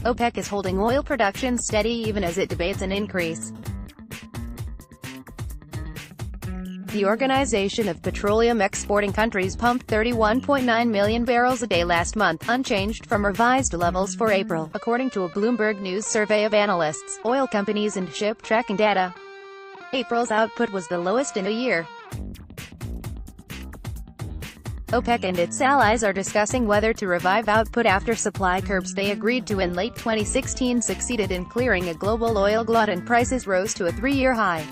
OPEC is holding oil production steady even as it debates an increase. The Organization of Petroleum Exporting Countries pumped 31.9 million barrels a day last month, unchanged from revised levels for April, according to a Bloomberg News survey of analysts, oil companies and ship tracking data. April's output was the lowest in a year. OPEC and its allies are discussing whether to revive output after supply curbs they agreed to in late 2016 succeeded in clearing a global oil glut and prices rose to a three-year high.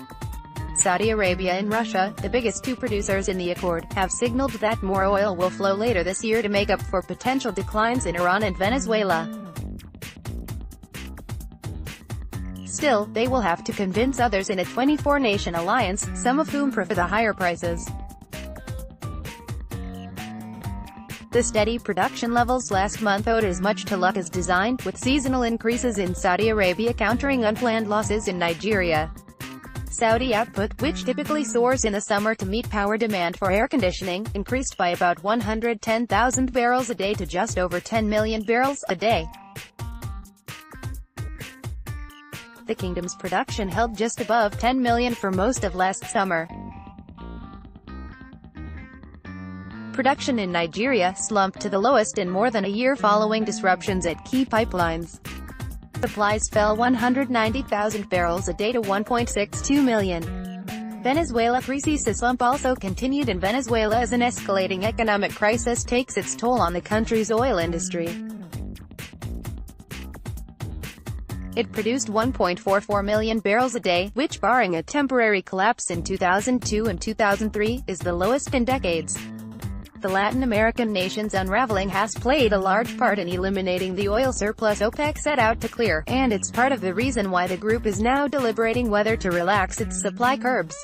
Saudi Arabia and Russia, the biggest two producers in the accord, have signaled that more oil will flow later this year to make up for potential declines in Iran and Venezuela. Still, they will have to convince others in a 24-nation alliance, some of whom prefer the higher prices. The steady production levels last month owed as much to luck as design, with seasonal increases in Saudi Arabia countering unplanned losses in Nigeria. Saudi output, which typically soars in the summer to meet power demand for air conditioning, increased by about 110,000 barrels a day to just over 10 million barrels a day. The kingdom's production held just above 10 million for most of last summer. Production in Nigeria slumped to the lowest in more than a year following disruptions at key pipelines. Supplies fell 190,000 barrels a day to 1.62 million. Venezuela pre-sees slump also continued in Venezuela as an escalating economic crisis takes its toll on the country's oil industry. It produced 1.44 million barrels a day, which, barring a temporary collapse in 2002 and 2003, is the lowest in decades. The Latin American nation's unraveling has played a large part in eliminating the oil surplus OPEC set out to clear, and it's part of the reason why the group is now deliberating whether to relax its supply curbs.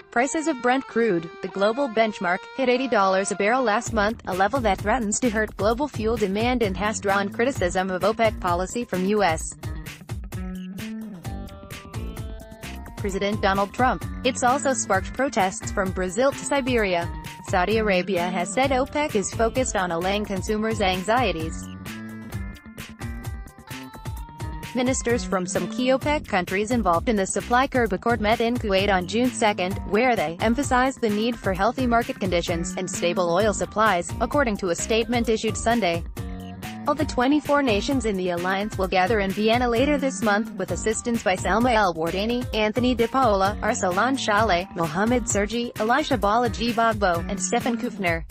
Prices of Brent crude, the global benchmark, hit $80 a barrel last month, a level that threatens to hurt global fuel demand and has drawn criticism of OPEC policy from U.S. President Donald Trump. It's also sparked protests from Brazil to Siberia. Saudi Arabia has said OPEC is focused on allaying consumers' anxieties. Ministers from some key OPEC countries involved in the supply curb accord met in Kuwait on June 2, where they emphasized the need for healthy market conditions and stable oil supplies, according to a statement issued Sunday. All the 24 nations in the alliance will gather in Vienna later this month, with assistance by Salma El-Wardani, Anthony De Paola, Arsalan Saleh, Mohamed Sergi, Elisha Balaji Gbagbo, and Stefan Kufner.